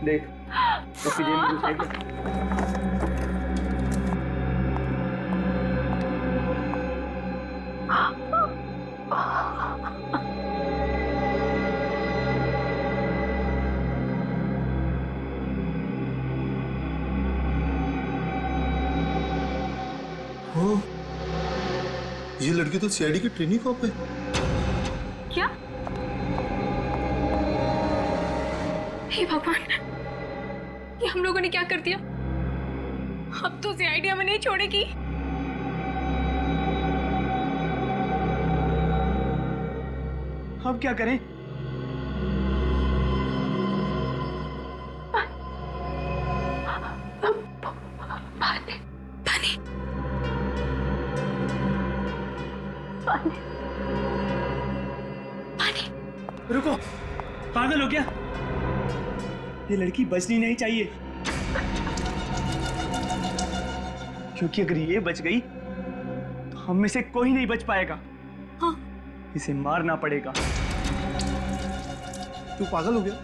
देख उसकी जेब में कुछ है क्या? ये लड़की तो सीआईडी की ट्रेनी कॉप है। क्या? हे भगवान, ये हम लोगों ने क्या कर दिया? अब तो सीआईडी हमें नहीं छोड़ेगी। अब क्या करें? पानी, पानी, पानी, पानी। रुको, पागल हो क्या? ये लड़की बचनी नहीं चाहिए, क्योंकि अगर ये बच गई तो हम में से कोई नहीं बच पाएगा। हाँ। इसे मारना पड़ेगा। तू पागल हो गया?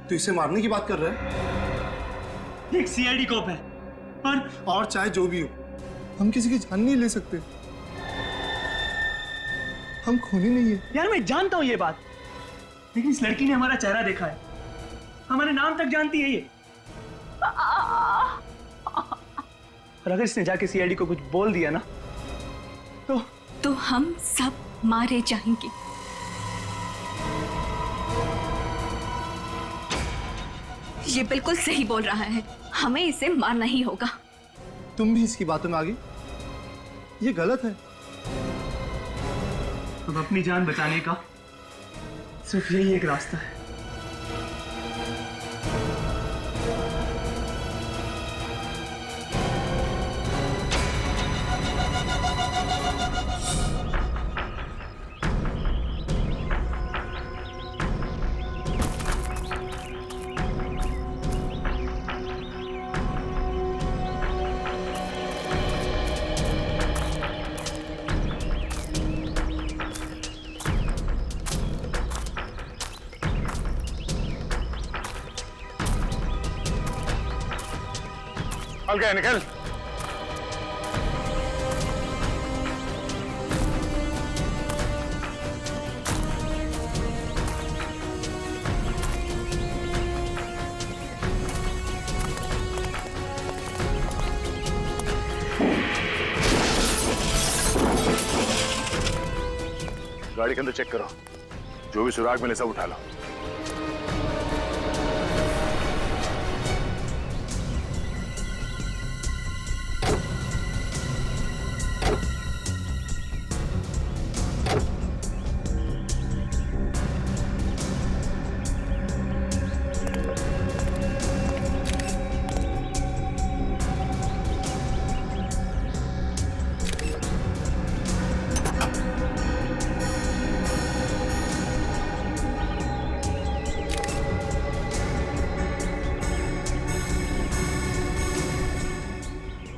तू इसे मारने की बात कर रहा है? एक सीआईडी कॉप है और चाहे जो भी हो, हम किसी की जान नहीं ले सकते। हम खूनी नहीं है। यार मैं जानता हूं ये बात, लेकिन इस लड़की ने हमारा चेहरा देखा है, हमारे नाम तक जानती है ये। और अगर इसने जाके सीआईडी को कुछ बोल दिया ना तो हम सब मारे जाएंगे। ये बिल्कुल सही बोल रहा है, हमें इसे मारना ही होगा। तुम भी इसकी बातों में आ गई? ये गलत है। अब अपनी जान बचाने का सिर्फ यही एक रास्ता है। निकल गए, निकल। गाड़ी के अंदर चेक करो, जो भी सुराग मिले सब उठा लो।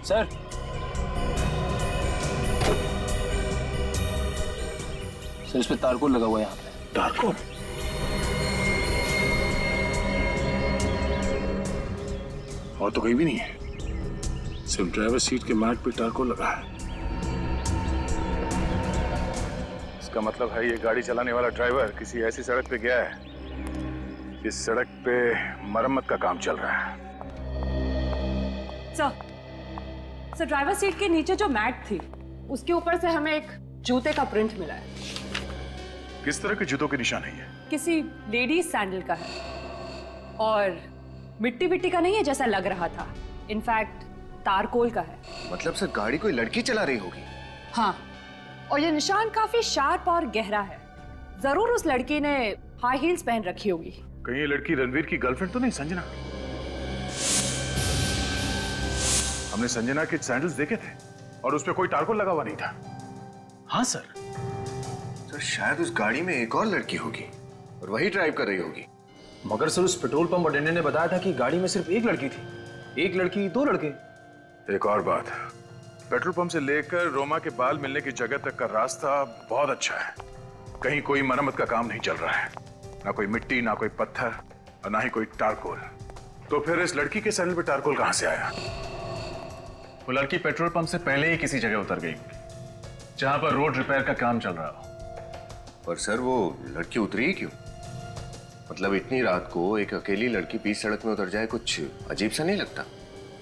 सर, सर इस पे तारकोल लगा हुआ है यहाँ पे। तारकोल? और तो कहीं भी नहीं है, सिर्फ ड्राइवर सीट के मैट पे तारकोल लगा है। इसका मतलब है ये गाड़ी चलाने वाला ड्राइवर किसी ऐसी सड़क पे गया है जिस सड़क पे मरम्मत का काम चल रहा है। सर ड्राइवर सीट के नीचे जो मैट थी उसके ऊपर से हमें एक जूते का प्रिंट मिला है। किस तरह के जूतों के निशान है ये? किसी लेडीज सैंडल का है और मिट्टी विट्टी का नहीं है जैसा लग रहा था, इनफैक्ट तारकोल का है। मतलब सर गाड़ी कोई लड़की चला रही होगी? हाँ, और ये निशान काफी शार्प और गहरा है। जरूर उस लड़की ने हाई हील्स पहन रखी होगी। कहीं ये लड़की रणवीर की गर्लफ्रेंड तो नहीं संजना? हमने संजना के सैंडल्स देखे थे और उस पे कोई तारकोल लगा हुआ नहीं था। हाँ सर। सर शायद उस गाड़ी में एक और लड़की होगी और वही ड्राइव कर रही होगी। मगर सर उस पेट्रोल पंप अटेंडेंट ने बताया था कि गाड़ी में सिर्फ एक लड़की थी। एक लड़की, दो लड़के। एक और बात, पेट्रोल पंप से लेकर रोमा के बाल मिलने की जगह तक का रास्ता बहुत अच्छा है। कहीं कोई मरम्मत का काम नहीं चल रहा है, ना कोई मिट्टी ना कोई पत्थर। और ना ही कोई टारकोल। तो फिर इस लड़की के सैंडल पे टारकोल कहां से आया? वो लड़की पेट्रोल पंप से पहले ही किसी जगह उतर गई जहां पर रोड रिपेयर का काम चल रहा हो। पर सर वो लड़की उतरी ही क्यों? मतलब इतनी रात को एक अकेली लड़की बीच सड़क में उतर जाए, कुछ अजीब सा नहीं लगता?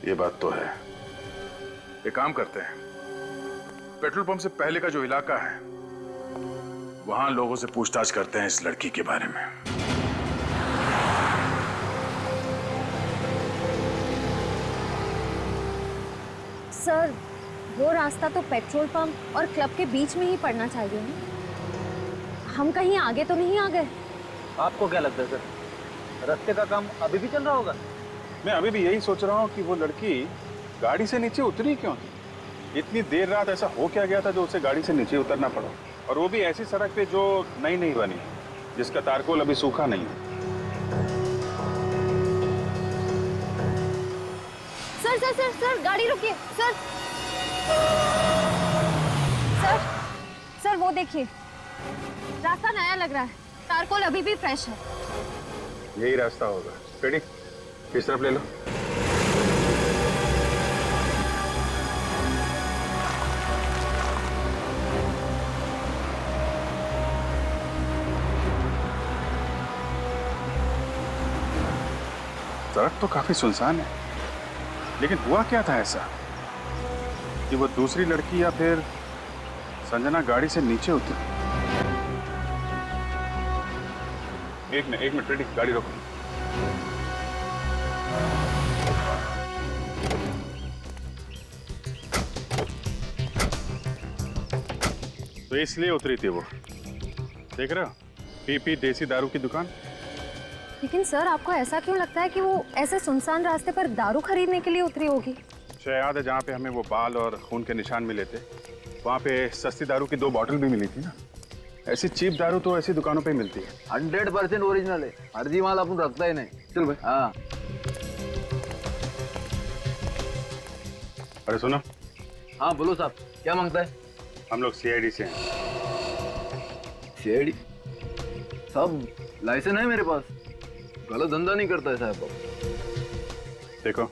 ये बात तो है। एक काम करते हैं, पेट्रोल पंप से पहले का जो इलाका है वहां लोगों से पूछताछ करते हैं इस लड़की के बारे में। सर, वो रास्ता तो पेट्रोल पंप और क्लब के बीच में ही पड़ना चाहिए ना? हम कहीं आगे तो नहीं आ गए? आपको क्या लगता है सर, रास्ते का काम अभी भी चल रहा होगा? मैं अभी भी यही सोच रहा हूँ कि वो लड़की गाड़ी से नीचे उतरी क्यों थी? इतनी देर रात ऐसा हो क्या गया था जो उसे गाड़ी से नीचे उतरना पड़ा, और वो भी ऐसी सड़क पे जो नई नहीं बनी, जिसका तारकोल अभी सूखा नहीं है। सर सर सर सर, गाड़ी रुकिए सर। सर सर, वो देखिए, रास्ता नया लग रहा है, तारकोल अभी भी फ्रेश है। यही रास्ता होगा। रेडी, इस तरफ ले लो। सड़क तो काफी सुनसान है, लेकिन हुआ क्या था ऐसा कि वो दूसरी लड़की या फिर संजना गाड़ी से नीचे उतरी? एक मिनट रेडी, गाड़ी रोको। तो इसलिए उतरी थी वो, देख रहे हो, पीपी देसी दारू की दुकान। लेकिन सर, आपको ऐसा क्यों लगता है कि वो ऐसे सुनसान रास्ते पर दारू खरीदने के लिए उतरी होगी? शायद याद है जहाँ पे हमें वो बाल और खून के निशान मिले थे, वहाँ पे सस्ती दारू की 2 बॉटल भी मिली थी ना। ऐसी चीप दारू तो ऐसी दुकानों पे ही मिलती है। 100% ओरिजिनल है, फर्जी माल अपन रखता ही नहीं। चल भाई। हाँ। अरे सुनो। हाँ बोलो साहब, क्या मांगता है? हम लोग CID से हैं। CID? साहब लाइसेंस है मेरे पास, गलत धंधा नहीं करता है साहब। देखो,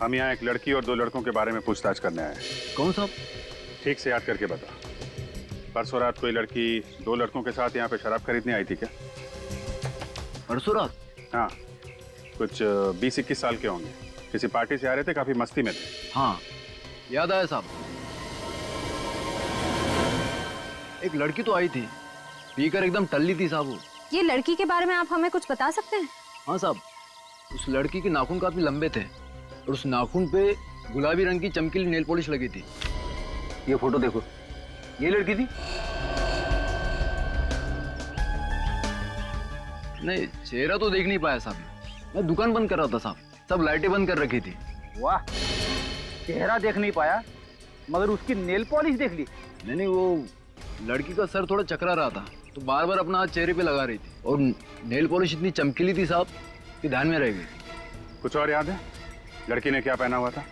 हम यहाँ एक लड़की और 2 लड़कों के बारे में पूछताछ करने आए हैं। कौन साहब? ठीक से याद करके बता। परसों रात कोई लड़की 2 लड़कों के साथ यहाँ पे शराब खरीदने आई थी क्या? परसों रात? हाँ, कुछ 20-21 साल के होंगे, किसी पार्टी से आ रहे थे, काफी मस्ती में थे। हाँ याद आया साहब, एक लड़की तो आई थी, पीकर एकदम टल्ली थी साहब। ये लड़की के बारे में आप हमें कुछ बता सकते हैं? हाँ साहब, उस लड़की के नाखून काफी लंबे थे और उस नाखून पे गुलाबी रंग की चमकीली नेल पॉलिश लगी थी। ये फोटो देखो, ये लड़की थी? नहीं, चेहरा तो देख नहीं पाया साहब, मैं दुकान बंद कर रहा था साहब, सब लाइटें बंद कर रखी थी। वाह, चेहरा देख नहीं पाया मगर उसकी नेल पॉलिश देख ली? नहीं, वो लड़की का सर थोड़ा चकरा रहा था तो बार बार अपना हाथ चेहरे पे लगा रही थी, और नेल पॉलिश इतनी चमकीली थी साहब कि ध्यान में रह गई। कुछ और याद है? लड़की ने क्या पहना हुआ था?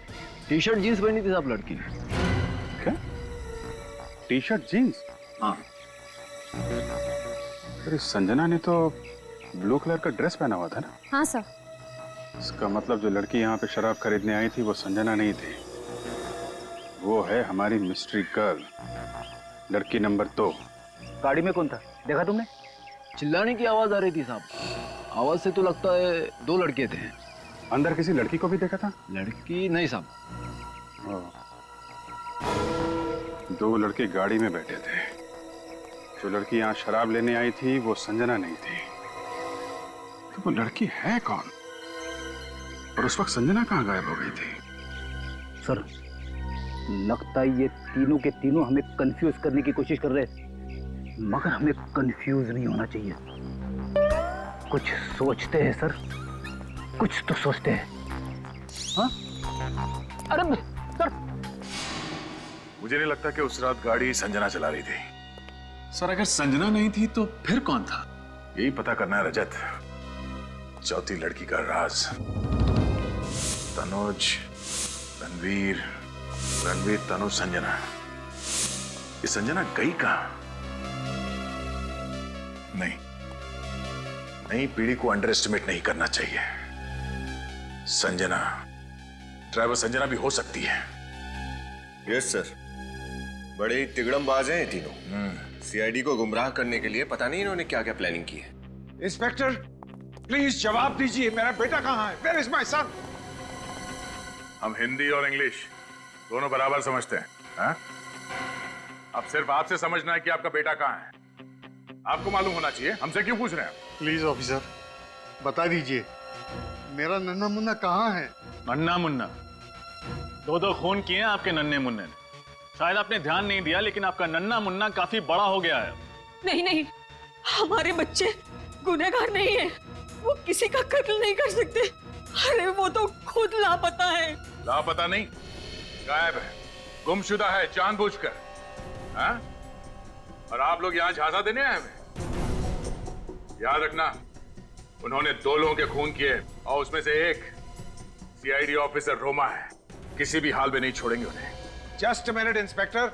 टी-शर्ट जीन्स पहनी थी साहब लड़की ने। क्या? T-shirt jeans? हाँ। अरे संजना ने तो ब्लू कलर का ड्रेस पहना हुआ था ना? हाँ सर। इसका मतलब जो लड़की यहाँ पे शराब खरीदने आई थी वो संजना नहीं थी, वो है हमारी मिस्ट्री गर्ल, लड़की नंबर 2। गाड़ी में कौन था, देखा तुमने? चिल्लाने की आवाज आ रही थी साहब, आवाज से तो लगता है 2 लड़के थे। अंदर किसी लड़की को भी देखा था? लड़की नहीं साहब। 2 लड़के गाड़ी में बैठे थे। जो लड़की यहाँ शराब लेने आई थी वो संजना नहीं थी, तो वो लड़की है कौन? और उस वक्त संजना कहाँ गायब हो गई थी? सर, लगता है ये तीनों के तीनों हमें कंफ्यूज करने की कोशिश कर रहे हैं, मगर हमें कंफ्यूज नहीं होना चाहिए। कुछ सोचते हैं सर, कुछ तो सोचते हैं। हाँ? अरे सर, मुझे नहीं लगता कि उस रात गाड़ी संजना चला रही थी। सर, अगर संजना नहीं थी तो फिर कौन था? यही पता करना है रजत, चौथी लड़की का राज। तनुज, रणवीर, तनुज, संजना। ये संजना गई कहाँ? नहीं, नई पीढ़ी को अंडर एस्टिमेट नहीं करना चाहिए। संजना, ड्राइवर संजना भी हो सकती है। यस सर, बड़े ही तिगड़मबाज हैं ये तीनों। सीआईडी को गुमराह करने के लिए पता नहीं इन्होंने क्या क्या प्लानिंग की है। इंस्पेक्टर प्लीज जवाब दीजिए, मेरा बेटा कहाँ है? Where is my son? हम हिंदी और इंग्लिश दोनों बराबर समझते हैं, हाँ? अब सिर्फ आपसे समझना है कि आपका बेटा कहाँ है। आपको मालूम होना चाहिए, हमसे क्यों पूछ रहे हैं? प्लीज ऑफिसर बता दीजिए, मेरा नन्हा मुन्ना कहाँ है? नन्ना मुन्ना? दो खून किए हैं आपके नन्हे मुन्ने ने। शायद आपने ध्यान नहीं दिया, लेकिन आपका नन्ना मुन्ना काफी बड़ा हो गया है। नहीं नहीं, हमारे बच्चे गुनहगार नहीं है, वो किसी का कत्ल नहीं कर सकते। अरे वो तो खुद लापता है। लापता नहीं, गायब है, गुमशुदा है जानबूझकर, हाँ? और आप लोग यहाँ झांसा देने आए हैं? याद रखना, उन्होंने 2 लोगों के खून किए और उसमें से एक सीआईडी ऑफिसर रोमा है। किसी भी हाल में नहीं छोड़ेंगे उन्हें। जस्ट अ मिनट इंस्पेक्टर,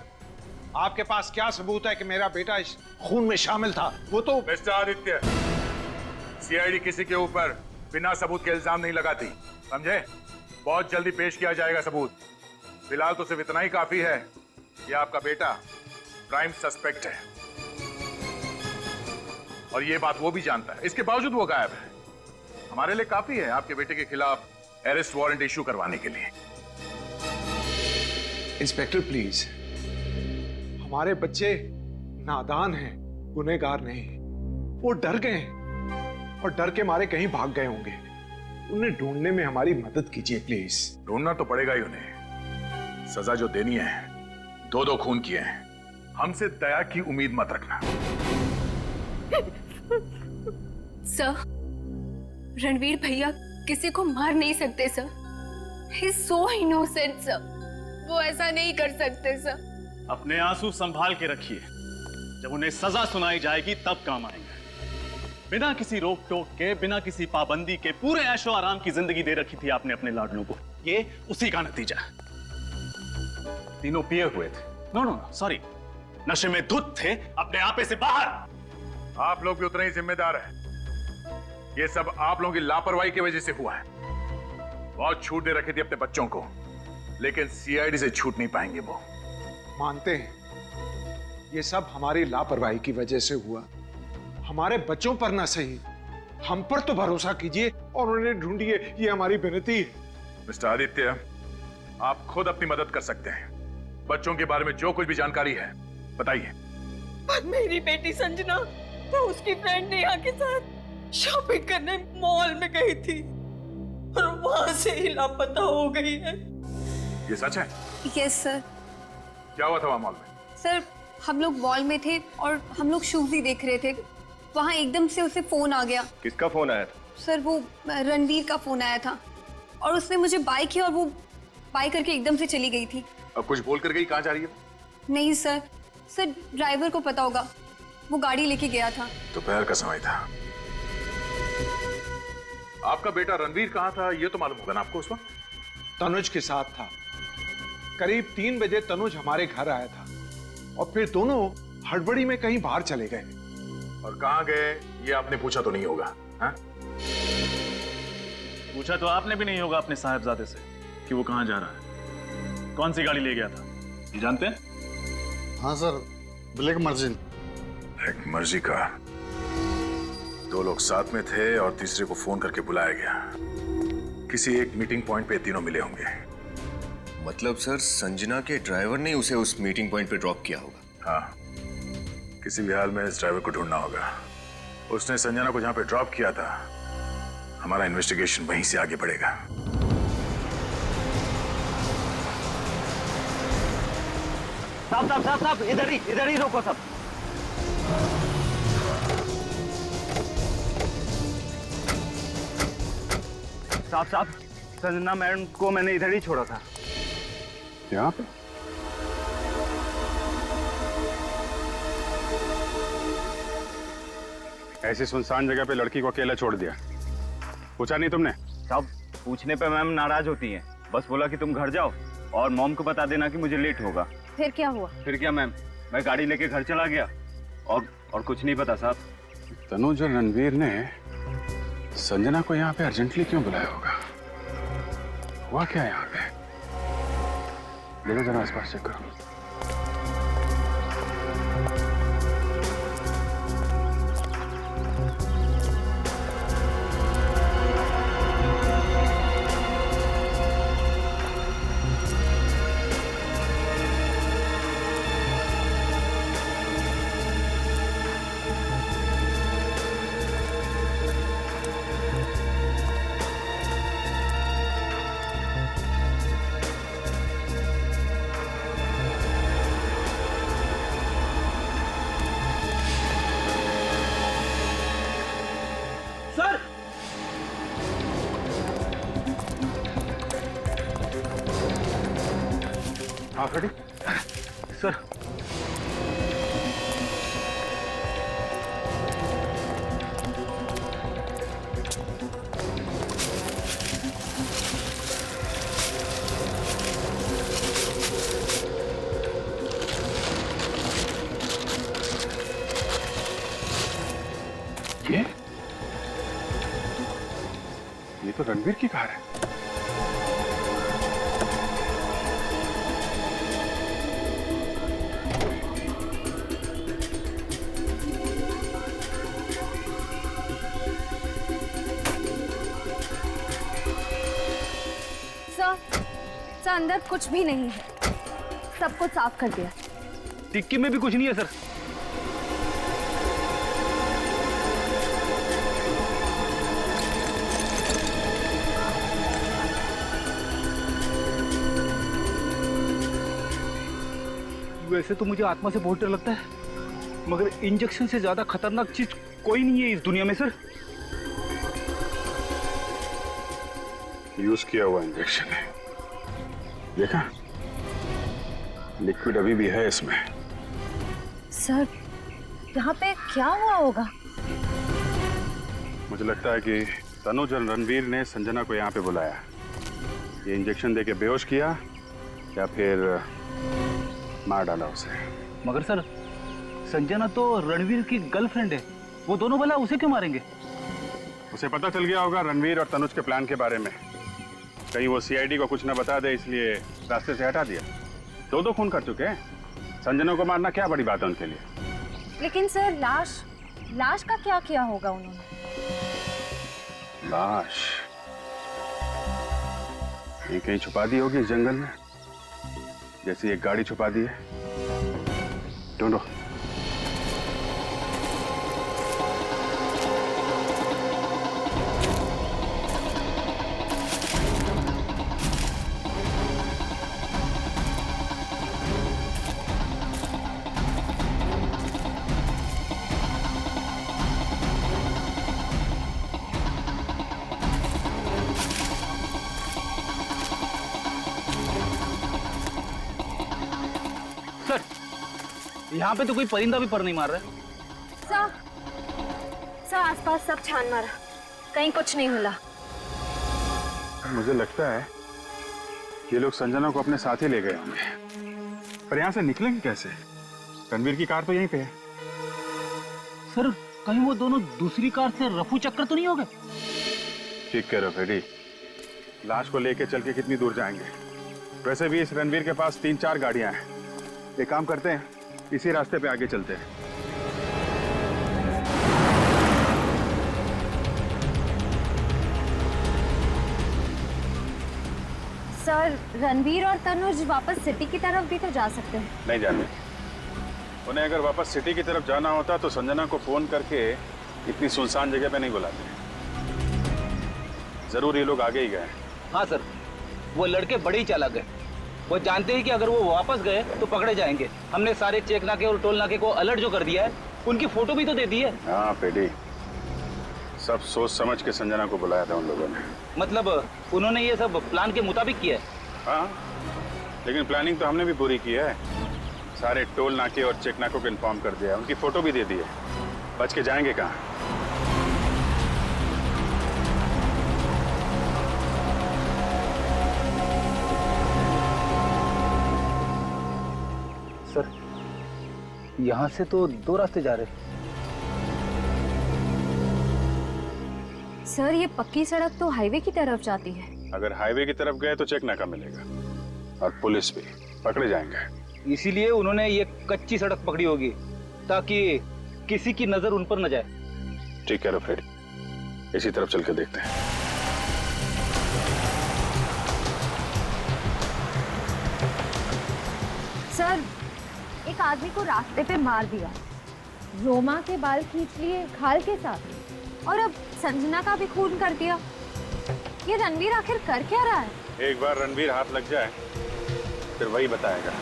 आपके पास क्या सबूत है कि मेरा बेटा इस खून में शामिल था? वो तो मिस्टर आदित्य, सीआईडी किसी के ऊपर बिना सबूत के इल्जाम नहीं लगाती, समझे? बहुत जल्दी पेश किया जाएगा सबूत। फिलहाल तो सिर्फ इतना ही काफी है कि आपका बेटा प्राइम सस्पेक्ट है, और ये बात वो भी जानता है। इसके बावजूद वो गायब है। हमारे लिए काफी है आपके बेटे के खिलाफ अरेस्ट वारंट इशू करवाने के लिए। इंस्पेक्टर प्लीज, हमारे बच्चे नादान हैं, गुनहगार नहीं। वो डर गए हैं और डर के मारे कहीं भाग गए होंगे। उन्हें ढूंढने में हमारी मदद कीजिए प्लीज। ढूंढना तो पड़ेगा ही उन्हें। सजा जो देनी है, 2 खून किए हैं। हमसे दया की उम्मीद मत रखना। सर, रणवीर भैया किसी को मार नहीं सकते sir. He's so innocent sir. वो ऐसा नहीं कर सकते सर। अपने आंसू संभाल के रखिए, जब उन्हें सजा सुनाई जाएगी तब काम आएंगे। बिना किसी रोक टोक के, बिना किसी पाबंदी के पूरे ऐशो आराम की जिंदगी दे रखी थी आपने अपने लाडलों को। ये उसी का नतीजा है। तीनों पिए हुए थे, नो सॉरी, नशे में धुत थे, अपने आपे से बाहर। आप लोग भी उतने ही जिम्मेदार हैं। ये सब आप लोगों की लापरवाही की वजह से हुआ है। बहुत छूट दे रखी थी अपने बच्चों को, लेकिन सीआईडी से छूट नहीं पाएंगे वो। मानते हैं ये सब हमारी लापरवाही की वजह से हुआ। हमारे बच्चों पर ना सही, हम पर तो भरोसा कीजिए और उन्हें ढूंढिए, ये हमारी विनती है। मिस्टर आदित्य, आप खुद अपनी मदद कर सकते हैं। बच्चों के बारे में जो कुछ भी जानकारी है बताइए। पर मेरी बेटी संजना वो उसकी फ्रेंड नेहा के साथ शॉपिंग करने मॉल में गई थी और वहां से ही लापता हो गई है। ये सच है? Yes sir. क्या हुआ था वहां मॉल में? सर, हम लोग मॉल में थे और हम लोग शूज ही देख रहे थे। वहाँ एकदम से उसे फोन आ गया। किसका फोन आया था? सर, वो रणवीर का फोन आया था और उसने मुझे बाय किया और वो बाय करके एकदम से चली गई थी। अब कुछ बोल कर गई? कहाँ जा रही है? नहीं सर, ड्राइवर को पता होगा, वो गाड़ी लेके गया था। दोपहर का समय था। आपका बेटा रणवीर कहाँ था ये तो मालूम होगा ना आपको उस वक्त? तनुज के साथ था। करीब 3 बजे तनुज हमारे घर आया था और फिर दोनों हड़बड़ी में कहीं बाहर चले गए। और कहाँ गए ये आपने पूछा तो नहीं होगा? हाँ? पूछा तो आपने भी नहीं होगा अपने साहबजादे से कि वो कहाँ जा रहा है, कौन सी गाड़ी ले गया था, ये जानते हैं? हाँ सर, ब्लैक मर्जिन। ब्लैक मर्जी का 2 लोग साथ में थे और तीसरे को फोन करके बुलाया गया। किसी एक मीटिंग पॉइंट पे तीनों मिले होंगे। मतलब सर, संजना के ड्राइवर ने उसे उस मीटिंग पॉइंट पे ड्रॉप किया होगा? हाँ, किसी भी हाल में इस ड्राइवर को ढूंढना होगा। उसने संजना को जहां पे ड्रॉप किया था, हमारा इन्वेस्टिगेशन वहीं से आगे बढ़ेगा। साहब, इधर ही रोको सब। साहब, संजना मैडम को मैंने इधर ही छोड़ा था। यहाँ पे? ऐसी सुनसान जगह पे लड़की को अकेला छोड़ दिया, पूछा नहीं तुमने? साहब, पूछने पे मैम नाराज होती हैं। बस बोला कि तुम घर जाओ और मॉम को बता देना कि मुझे लेट होगा। फिर क्या हुआ? फिर क्या मैम, मैं गाड़ी लेके घर चला गया और कुछ नहीं पता साहब। तनुज और रणवीर ने संजना को यहाँ पे अर्जेंटली क्यों बुलाया होगा? हुआ क्या यहाँ पे? देखो जरा आसपास चेक करो। सर हाँ फ्रेडी, सर ये तो रणवीर की कार है। सर अंदर कुछ भी नहीं है, सब कुछ साफ कर दिया। टिक्की में भी कुछ नहीं है सर। वैसे तो मुझे आत्मा से बहुत डर लगता है, मगर इंजेक्शन से ज्यादा खतरनाक चीज कोई नहीं है इस दुनिया में सर। यूज किया हुआ इंजेक्शन है, देखा? लिक्विड अभी भी है इसमें। सर यहाँ पे क्या हुआ होगा? मुझे लगता है कि तनुज और रणवीर ने संजना को यहाँ पे बुलाया, ये इंजेक्शन देके बेहोश किया या फिर मार डाला उसे। मगर सर संजना तो रणवीर की गर्लफ्रेंड है, वो दोनों भला उसे क्यों मारेंगे? उसे पता चल गया होगा रणवीर और तनुज के प्लान के बारे में, कहीं वो सीआईडी को कुछ न बता दे इसलिए रास्ते से हटा दिया। दो खून कर चुके हैं, संजना को मारना क्या बड़ी बात है उनके लिए। लेकिन सर लाश का क्या किया होगा उन्होंने? लाश ये कहीं छुपा दी होगी इस जंगल में, जैसी एक गाड़ी छुपा दी है। ढूंढो। यहाँ पे तो कोई परिंदा भी पर नहीं मार रहा है। सर आसपास सब छान मारा, कहीं कुछ नहीं मिला। मुझे लगता है ये लोग संजना को अपने साथ ही ले गए होंगे, पर यहाँ से निकलेंगे कैसे? रणवीर की कार तो यहीं पे है। सर कहीं वो दोनों दूसरी कार से रफू चक्कर तो नहीं हो गए? ठीक कह रहे हो फ्रेडी, लाश को लेके चल के कितनी दूर जाएंगे? वैसे भी इस रणवीर के पास 3-4 गाड़ियां हैं। एक काम करते हैं, इसी रास्ते पे आगे चलते हैं। सर रणवीर और तनुज वापस सिटी की तरफ भी तो जा सकते हैं। नहीं जाने, उन्हें अगर वापस सिटी की तरफ जाना होता तो संजना को फोन करके इतनी सुनसान जगह पे नहीं बुलाते। जरूर ये लोग आगे ही गए। हाँ सर, वो लड़के बड़े ही चालाक है। वो जानते हैं कि अगर वो वापस गए तो पकड़े जाएंगे। हमने सारे चेक नाके और टोल नाके को अलर्ट जो कर दिया है, उनकी फोटो भी तो दे दी है। हाँ पेडी, सब सोच समझ के संजना को बुलाया था उन लोगों ने। मतलब उन्होंने ये सब प्लान के मुताबिक किया है? हाँ, लेकिन प्लानिंग तो हमने भी पूरी की है। सारे टोल नाके और चेक नाकों को इन्फॉर्म कर दिया, उनकी फोटो भी दे दी है। बच के जाएंगे कहाँ? सर यहाँ से तो 2 रास्ते जा रहे। सर ये पक्की सड़क तो हाईवे की तरफ जाती है। अगर हाईवे की तरफ गए तो चेक नाका मिलेगा और पुलिस भी पकड़े जाएंगे। इसीलिए उन्होंने ये कच्ची सड़क पकड़ी होगी ताकि किसी की नजर उन पर न जाए। ठीक है फ्रेडी, इसी तरफ चल के देखते हैं। सर एक आदमी को रास्ते पे मार दिया, रोमा के बाल खींच लिए खाल के साथ, और अब संजना का भी खून कर दिया। ये रणवीर आखिर कर क्या रहा है? एक बार रणवीर हाथ लग जाए फिर वही बताएगा।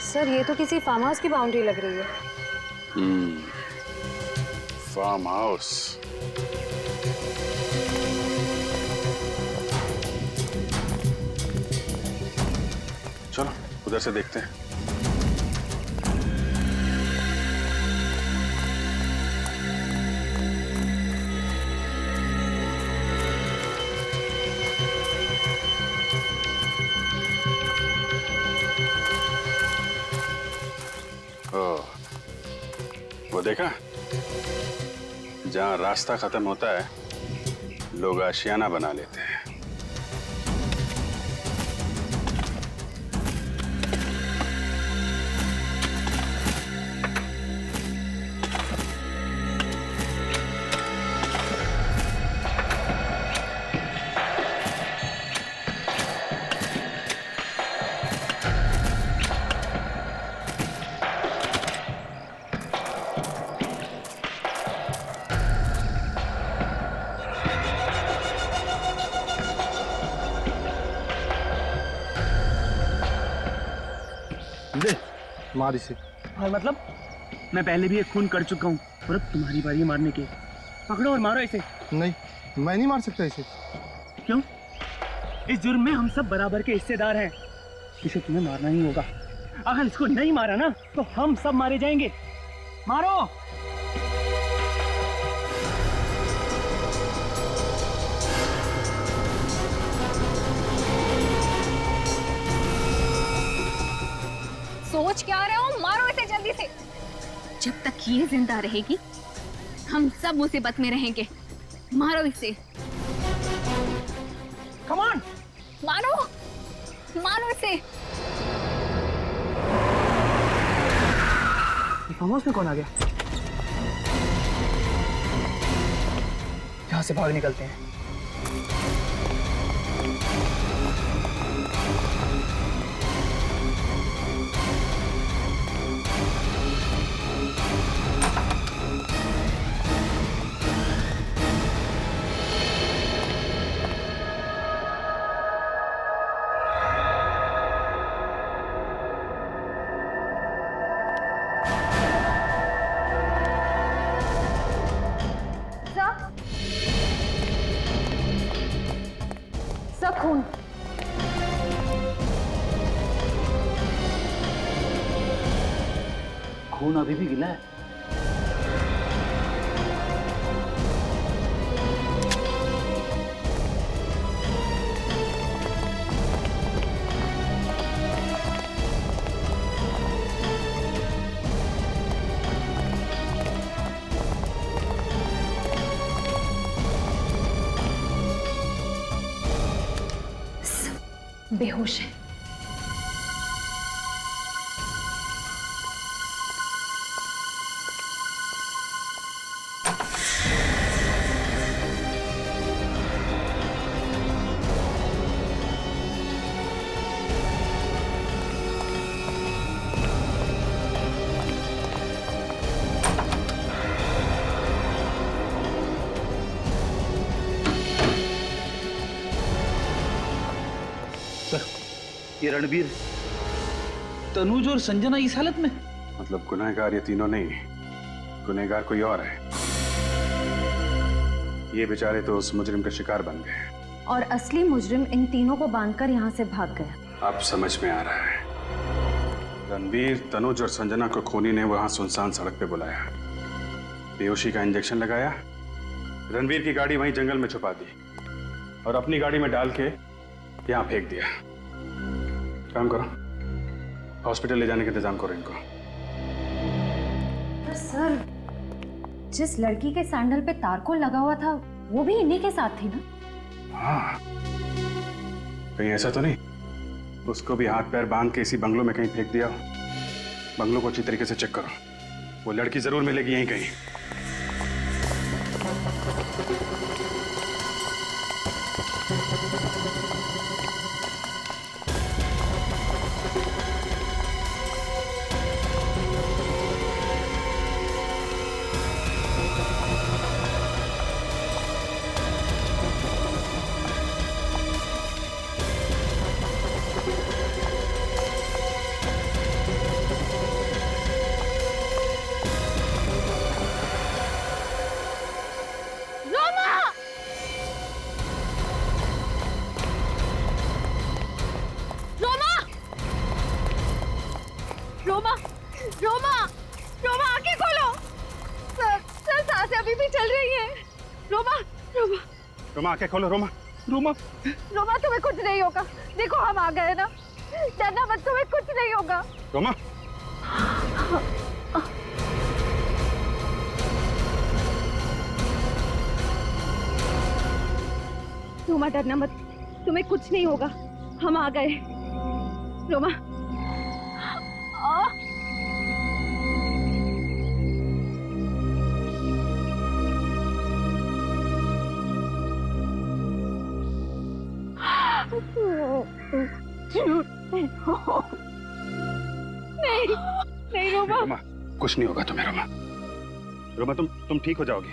सर ये तो किसी फार्म हाउस की बाउंड्री लग रही है। Farm house. चलो उधर से देखते हैं। वो देखा, जहाँ रास्ता खत्म होता है लोग आशियाना बना लेते हैं। मार इसे। और मतलब मैं पहले भी एक खून कर चुका हूँ और अब तुम्हारी बारी है मारने की। पकड़ो और मारो इसे। नहीं, मैं नहीं मार सकता इसे। क्यों? इस जुर्म में हम सब बराबर के हिस्सेदार हैं। इसे तुम्हें मारना ही होगा। अगर इसको नहीं मारा ना तो हम सब मारे जाएंगे। मारो। सोच क्या रहे हो? मारो इसे जल्दी से। जब तक ये जिंदा रहेगी हम सब मुसीबत में रहेंगे। मारो इसे। कम ऑन, मारो मारो इसे। फार्म हाउस में कौन आ गया? यहाँ से भाग निकलते हैं। खून। खून अभी भी गिला है। बेहोश है। ये रणवीर, तनुज और संजना इस हालत में? मतलब गुनहगार ये तीनों नहीं, गुनहगार कोई और है। ये बेचारे तो उस मुजरिम का शिकार बन गए और असली मुजरिम इन तीनों को बांधकर यहाँ से भाग गया। अब समझ में आ रहा है। रणवीर, तनुज और संजना को खूनी ने वहां सुनसान सड़क पे बुलाया, बेहोशी का इंजेक्शन लगाया, रणवीर की गाड़ी वहीं जंगल में छुपा दी और अपनी गाड़ी में डाल के यहां फेंक दिया। काम करो, हॉस्पिटल ले जाने का इंतजाम करो इनको। पर सर, जिस लड़की के सैंडल पे तारकोल लगा हुआ था वो भी इन्हीं के साथ थी ना? हाँ, कहीं ऐसा तो नहीं उसको भी हाथ पैर बांध के इसी बंगलों में कहीं फेंक दिया? बंगलों को अच्छी तरीके से चेक करो, वो लड़की जरूर मिलेगी यहीं कहीं। रोमा, रोमा, रोमा आंखें खोलो। सर, सांसें अभी भी चल रही हैं। रोमा, रोमा, रोमा आंखें खोलो। रोमा, रोमा, रोमा तुम्हें कुछ नहीं होगा। देखो हम आ गए ना, डरना मत, तुम्हें कुछ नहीं होगा। रोमा, रोमा डरना मत, तुम्हें कुछ नहीं होगा, हम आ गए। रोमा, नहीं, नहीं रोमा। रोमा, कुछ नहीं होगा तुम्हें। रोमा, रोमा तुम ठीक हो जाओगी।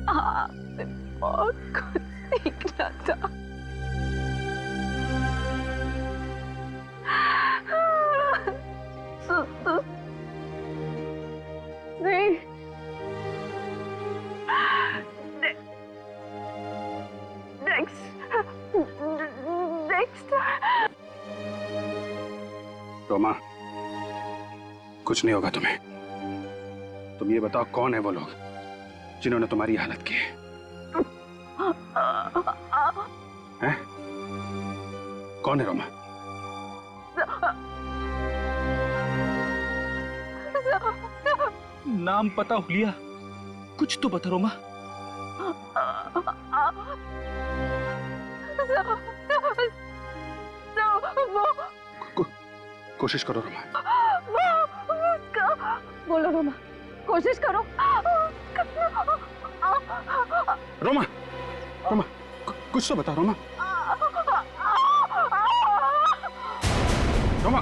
आपने बहुत कुछ सीखना था। नहीं, नेक्स्ट रोमा, कुछ नहीं होगा तुम्हें। तुम ये बताओ कौन है वो लोग जिन्होंने तुम्हारी हालत की है? कौन है रोमा? नाम पता हुलिया, कुछ तो बता रोमा। कोशिश करो रोमा। बोलो रोमा, कोशिश करो। रोमा, रोमा, कुछ तो बता रोमा। रोमा,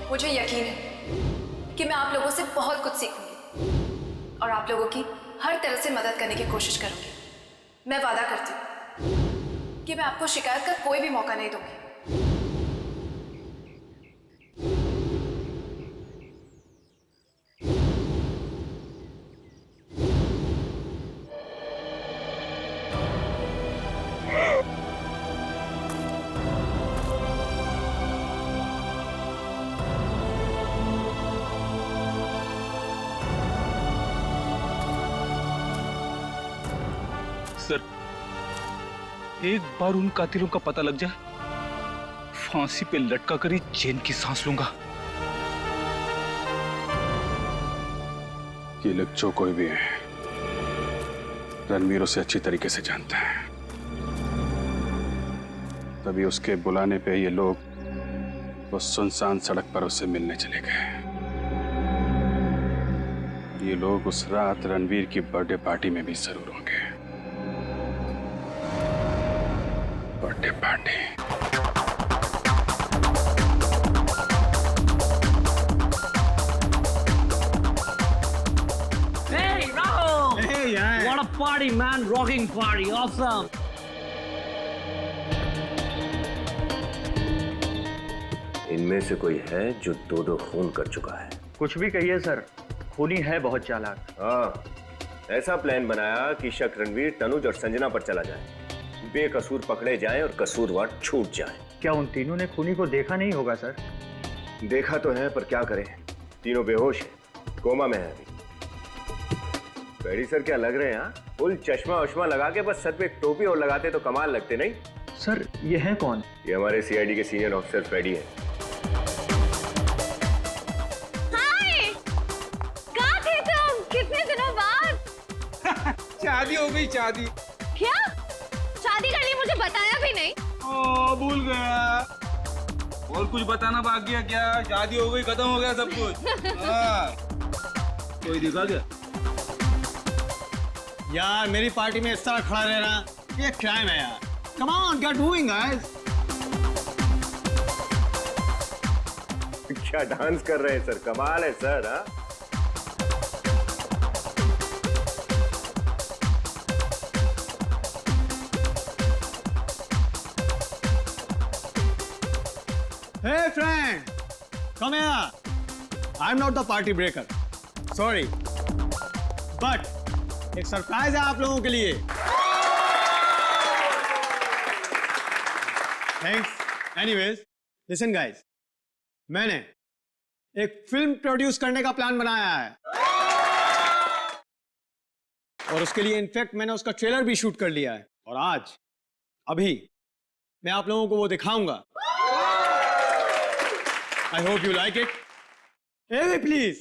मुझे यकीन है कि मैं आप लोगों से बहुत कुछ सीखूंगी और आप लोगों की हर तरह से मदद करने की कोशिश करूंगी। मैं वादा करती हूँ कि मैं आपको शिकायत का कोई भी मौका नहीं दूंगी। सर, एक बार उन कातिलों का पता लग जाए, फांसी पे लटका कर ही चैन की सांस लूंगा। ये लोग जो कोई भी है, रणवीर उसे अच्छी तरीके से जानता है, तभी उसके बुलाने पे ये लोग उस सुनसान सड़क पर उससे मिलने चले गए। ये लोग उस रात रणवीर की बर्थडे पार्टी में भी जरूर होंगे। Birthday party. Hey, Rahul! Hey, yeah. What a party, man. Rocking party. Awesome. इनमें से कोई है जो दो दो खून कर चुका है? कुछ भी कहिए सर, खूनी है बहुत चालाक। हाँ, ऐसा प्लान बनाया कि शक रणवीर, तनुज और संजना पर चला जाए, बेकसूर पकड़े जाएं और कसूरवार छूट जाए। क्या उन तीनों ने खूनी को देखा नहीं होगा सर? देखा तो है, पर क्या करें, तीनों बेहोश हैं, कोमा में है अभी। बेड़ी सर क्या लग रहे हैं? फुल चश्मा वश्मा लगा के बस सर पे एक टोपी और लगाते तो कमाल लगते नहीं? सर ये है कौन? ये हमारे सीआईडी के सीनियर ऑफिसर फ्रेडी हैं। हाय, कहाँ थे तुम? कितने दिनों बाद? शादी हो गई, शादी। क्या? शादी कर ली, मुझे बताया भी नहीं। ओ, भूल गया। और कुछ बताना बाकी है क्या? शादी हो गई, खत्म हो गया सब कुछ। हाँ। कोई दिखा क्या? यार मेरी पार्टी में इस तरह खड़ा रहना ये क्राइम है यार। Come on, get moving guys. क्या डांस कर रहे हैं सर, कमाल है सर। हाँ, Hey friend, come here. I'm not the party breaker. Sorry. But एक सरप्राइज है आप लोगों के लिए। Thanks. Anyways, listen guys. मैंने एक फिल्म प्रोड्यूस करने का प्लान बनाया है और उसके लिए इनफैक्ट मैंने उसका ट्रेलर भी शूट कर लिया है और आज अभी मैं आप लोगों को वो दिखाऊंगा। I hope you like it. Hey, please.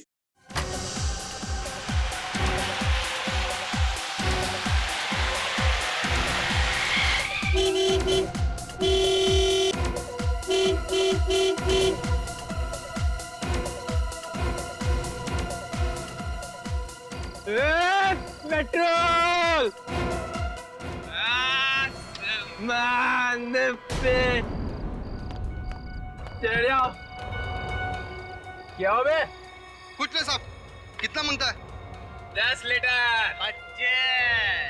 Petrol! चढ़ जाओ। क्या हो बे? कुछ नहीं साहब, कितना मांगता है? 10 लीटर।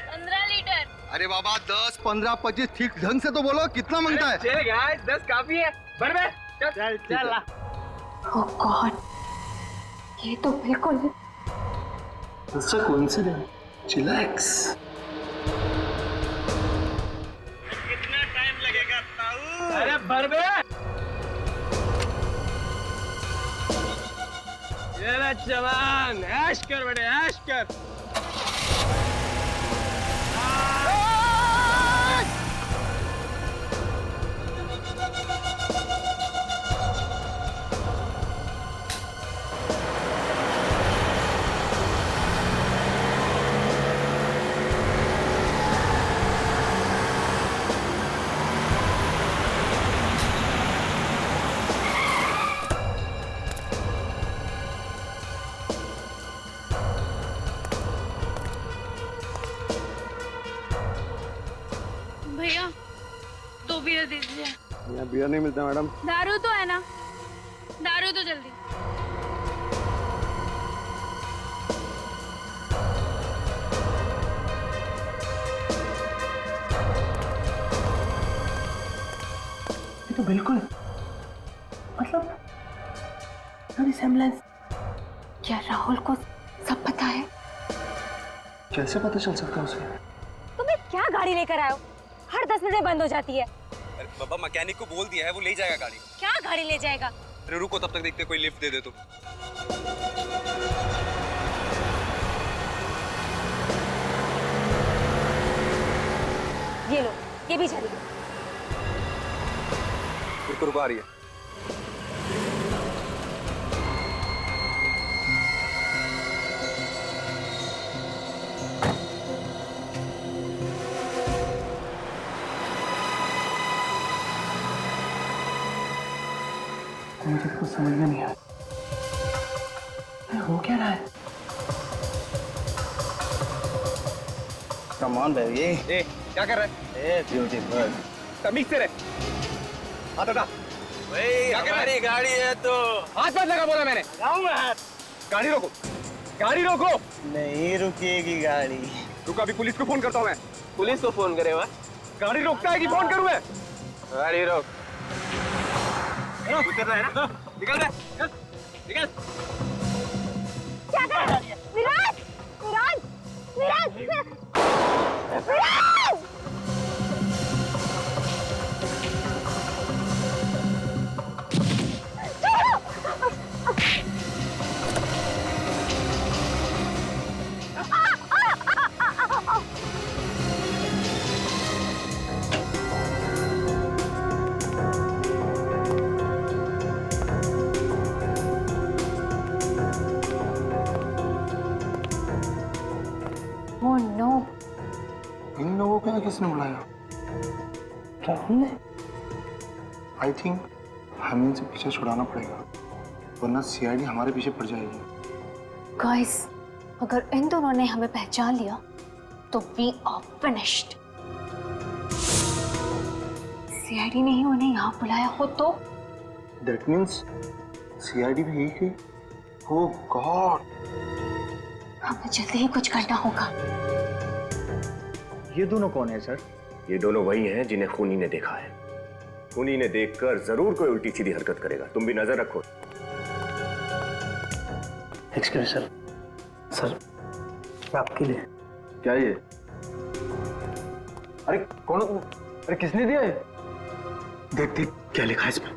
15 लीटर। अरे बाबा 10, 15, 25 ठीक ढंग से तो बोलो, कितना मांगता है? चल गाइस, 10 काफी है। भर बे। चल चल ला। ओह गॉड, ये तो बिल्कुल It's a coincidence. Chillax. कितना टाइम लगेगा ताऊ? अरे भर बे। ये ले जवान, ऐश कर बेटे, ऐश कर। भैया 2 बियर दे दीजिए। यहाँ बियर नहीं मिलता मैडम। दारू तो है ना? दारू तो जल्दी। ये तो बिल्कुल मतलब रिसेम्बलेंस। क्या राहुल को सब पता है? कैसे पता चल सकता है उसे? तुम्हें क्या गाड़ी लेकर आए हो? हर 10 मिनट में बंद हो जाती है। अरे बाबा मैकेनिक को बोल दिया है, वो ले जाएगा गाड़ी। क्या गाड़ी ले जाएगा? अरे रुको, तब तक देखते कोई लिफ्ट दे दे तो। ये लो, ये भी चली। रुको, आ रही है। मुझे कुछ समझ में नहीं आया, हो क्या रहा है? Come on baby. ए, क्या कर रहा है? ब्यूटीफुल। तमीज से रहे। हाथ हटा। क्या कर रहा है? गाड़ी है तो हाथ मत लगा, बोला मैंने। लगाऊंगा हाथ। गाड़ी रोको, गाड़ी रोको। नहीं रुकेगी गाड़ी। रुको, अभी पुलिस को फोन करता हूँ मैं। पुलिस को फोन करे हुआ? गाड़ी रोकता है कि फोन करूँ मैं? गाड़ी रोक। उतर रहा है ना? निकल रहा है, निकल। क्या कर रहा है? विराज! विराज! विराज! विराज! Oh no! इन लोगों को किसने बुलाया? राहुल ने? आई थिंक हमें इनसे पीछे छुड़ाना पड़ेगा, वरना सीआईडी हमारे पीछे पड़ जाएगी। Guys, अगर इन दोनों ने हमें पहचान लिया तो we are finished. सीआईडी ने ही उन्हें यहाँ बुलाया हो तो? That means सीआईडी भी यही थी। Oh God! हमें जल्दी ही कुछ करना होगा। ये दोनों कौन है सर? ये दोनों वही हैं जिन्हें खूनी ने देखा है। खूनी ने देखकर जरूर कोई उल्टी सीधी हरकत करेगा, तुम भी नजर रखो। एक्सक्यूज सर, सर आपके लिए। क्या ये? अरे कौन? अरे किसने दिया है? देख देख क्या लिखा है इस पर,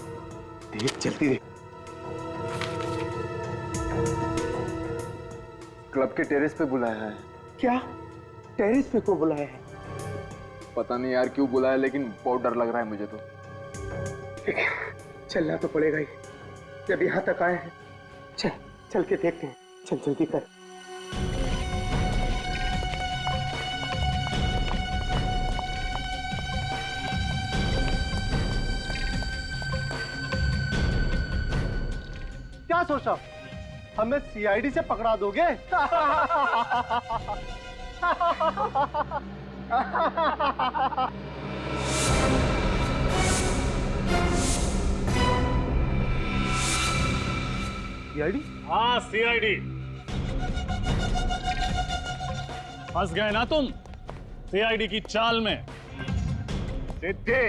देख जल्दी देख। क्लब के टेरेस पे बुलाया है। क्या? टेरेस पे क्यों बुलाया है? पता नहीं यार क्यों बुलाया, लेकिन बहुत डर लग रहा है मुझे तो। चलना तो पड़ेगा ही, जब यहाँ तक आए हैं। चल चल के देखते हैं, चल जल्दी कर। क्या सोचा, हमें सीआईडी से पकड़ा दोगे? सीआईडी? हाँ सीआईडी। फंस गए ना तुम सीआईडी की चाल में। सिद्धि,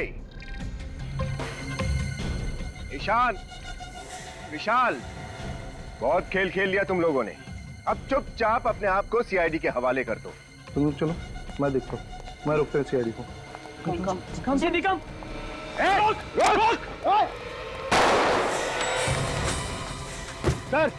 ईशान, विशाल, बहुत खेल खेल लिया तुम लोगों ने। अब चुपचाप अपने आप को सीआईडी के हवाले कर दो। तुम लोग चलो, मैं देखता हूँ, मैं रोकता हूँ सीआईडी को। कम से निकम। रोक, रोक, रोक। सर,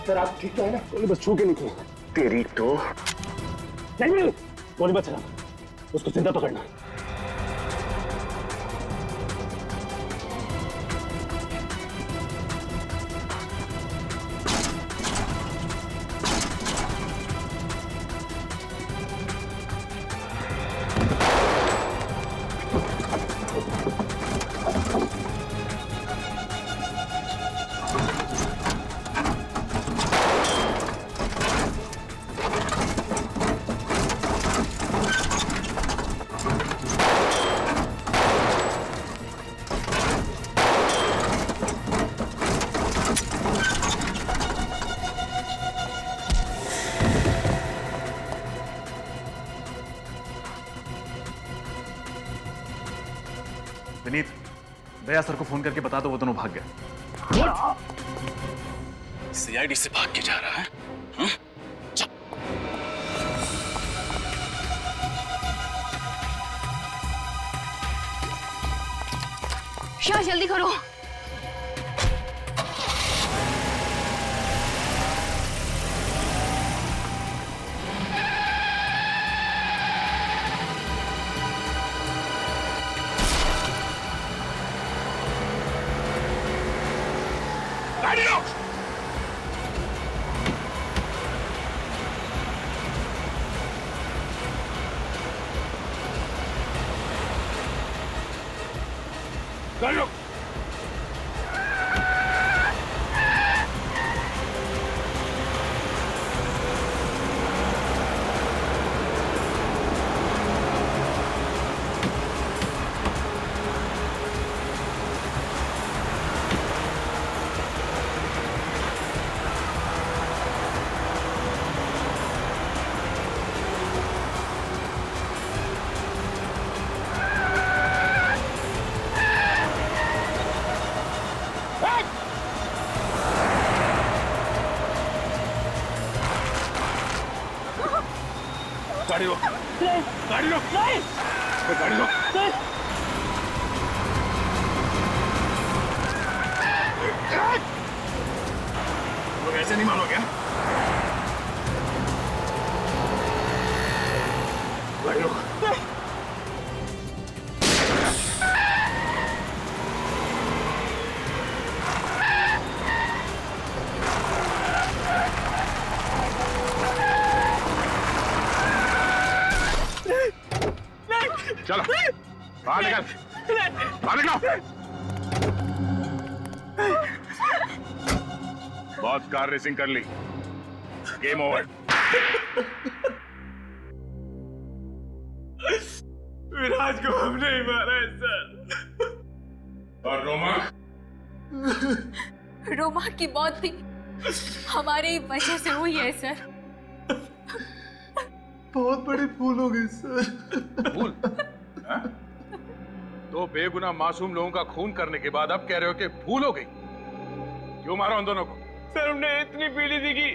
सर आप ठीक तो है ना? गोली बस छू के निकलो। तेरी तो नहीं, गोली मत चला, उसको जिंदा पकड़ना। विनीत, दया सर को फोन करके बता दो, वो दोनों भाग गए। सीआईडी से भाग के जा रहा है? शाह जल्दी करो। गाड़ी रोक, गाड़ी रोक, गाड़ी रोक। लोग ऐसे नहीं मानोगे? गाड़ी रोक। चलो बाहर निकल, बाहर निकलो। बहुत कार रेसिंग कर ली, गेम ओवर। विराज को हमने ही मारा है सर। और रोमा? रोमा की मौत भी हमारी वजह से हुई है सर। बहुत बड़ी भूल हो गई सर। भूल? हाँ? तो बेगुनाह मासूम लोगों का खून करने के बाद अब कह रहे हो कि भूल हो गई? क्यों मारा उन दोनों को? सर हमने इतनी पीली थी कि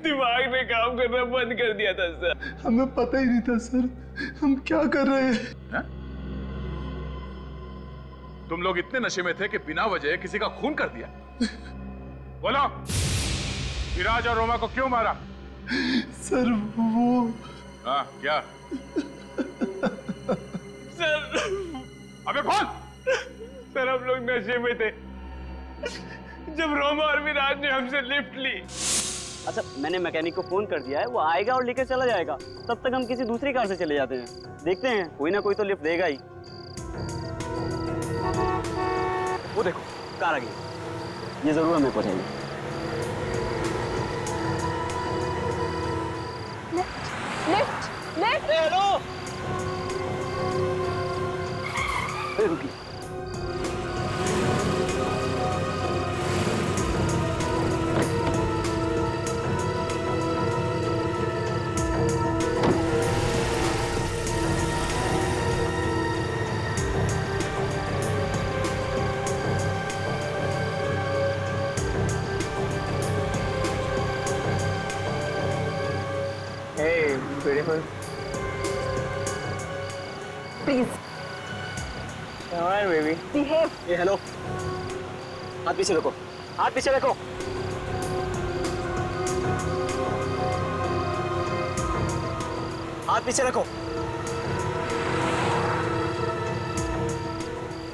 दिमाग ने काम करना बंद कर दिया था सर। हमें पता ही नहीं था सर हम क्या कर रहे हैं। है? तुम लोग इतने नशे में थे कि बिना वजह किसी का खून कर दिया। बोलो, विराज और रोमा को क्यों मारा? सर वो हाँ क्या? सर अबे बोल। सर हम लोग नशे में थे जब रोमा और विराज ने हमसे लिफ्ट ली। अच्छा, मैंने मैकेनिक को फोन कर दिया है, वो आएगा और लेकर चला जाएगा। तब तक हम किसी दूसरी कार से चले जाते हैं। देखते हैं, कोई ना कोई तो लिफ्ट देगा ही। वो देखो कार आ गई, ये जरूर हमें पहुंचाएगी। Lift lift. हेलो, रुकी। Hey, beautiful. Please Come on, baby. Behave. ये हेलो, हाथ पीछे रखो, हाथ पीछे रखो। हाथ पीछे रखो।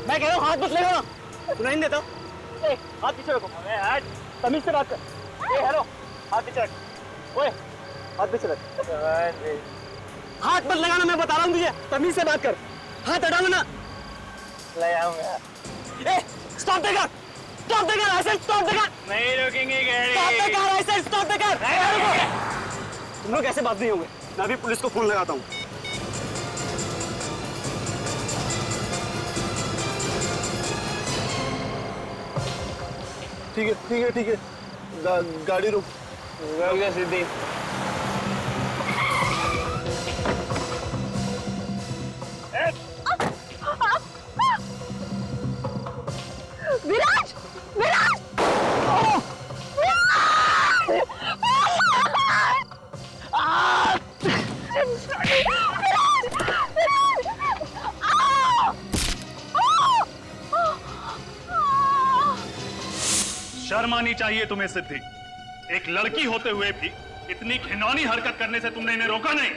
मैं कह रहा हूँ हाथ मत लगाना, सुनाई नहीं देता। ए, हाथ पीछे रखो। अबे यार, तमीज से बात कर। ए हेलो, हाथ पीछे रख। ओए, हाथ पीछे रख। हाथ मत लगाना, मैं बता रहा हूँ तुझे। तमीज से बात कर, हाथ हटा लेना। लगाऊंगा। ए, stop the car, stop the car, ऐसे स्टॉप द कार। नहीं रुकेंगे गाड़ी। स्टॉप द कार, ऐसे स्टॉप द कार। तुम लोग ऐसे बात नहीं होंगे, मैं अभी पुलिस को फोन लगाता हूँ। ठीक है ठीक है ठीक है, गाड़ी रोक। सीधी। विराज विराज शर्म आनी चाहिए तुम्हें सिद्धि। एक लड़की होते हुए भी इतनी घिनौनी हरकत करने से तुमने इन्हें रोका नहीं।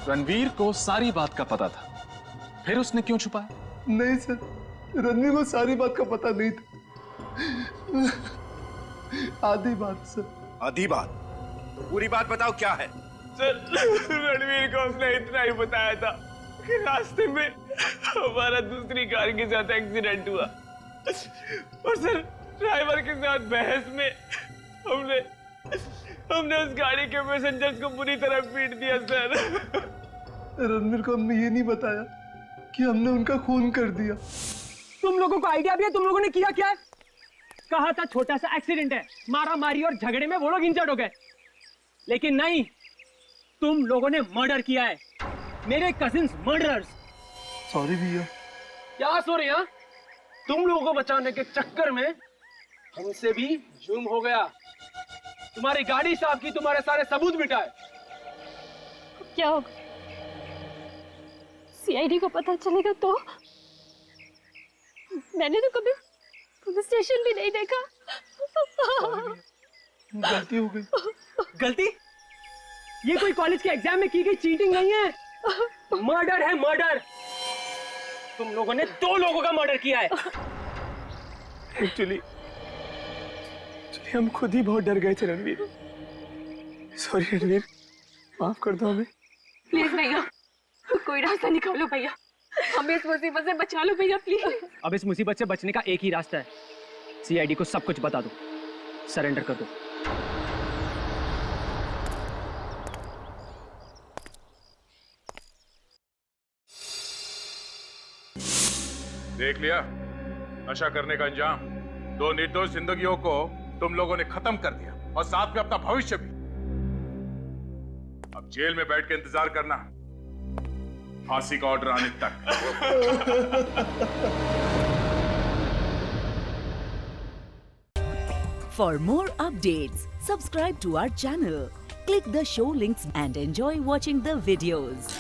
रणवीर को सारी बात का पता था, फिर उसने क्यों छुपाया? नहीं सर, रणवीर को सारी बात का पता नहीं था। आधी बात सर। आधी बात? तो पूरी बात बताओ, क्या है? सर रणवीर को हमने इतना ही बताया था कि रास्ते में हमारा दूसरी कार के साथ एक्सीडेंट हुआ और सर ड्राइवर के साथ बहस में हमने उस गाड़ी के पैसेंजर्स को बुरी तरह पीट दिया सर। रणवीर को हमने ये नहीं बताया कि हमने उनका खून कर दिया। तुम लोगों को आइडिया भी है तुम लोगों ने किया क्या है? कहा था छोटा सा एक्सीडेंट है, मारा मारी और झगड़े में वो लोग इंजर्ड हो गए, लेकिन नहीं, तुम लोगों ने मर्डर किया है, मेरे कजिन्स मर्डरर्स। सॉरी भैया। क्या सॉरी? हाँ, तुम लोगों को बचाने के चक्कर में हमसे भी जुर्म हो गया। तुम्हारी गाड़ी साफ की, तुम्हारे सारे सबूत मिटाए क्या होगा? सीआईडी को पता चलेगा तो? मैंने तो कभी पुलिस स्टेशन भी नहीं देखा। गलती हो गई। गलती? ये कोई कॉलेज के एग्जाम में की गई चीटिंग नहीं है, मर्डर है, मर्डर। तुम लोगों ने 2 लोगों का मर्डर किया है। एक्चुअली हम खुद ही बहुत डर गए थे रणवीर। सॉरी रणवीर, माफ कर दो हमें। प्लीज भैया, कोई रास्ता निकालो भैया, हमें इस मुसीबत से बचा लो भैया प्लीज। अब इस मुसीबत से बचने का एक ही रास्ता है, सीआईडी को सब कुछ बता दो, सरेंडर कर दो। देख लिया नशा करने का अंजाम। 2 निर्दोष जिंदगियों को तुम लोगों ने खत्म कर दिया और साथ में अपना भविष्य भी। अब जेल में बैठ के इंतजार करना फांसी का ऑर्डर आने तक। For more updates, subscribe to our channel, click the show links and enjoy watching the videos.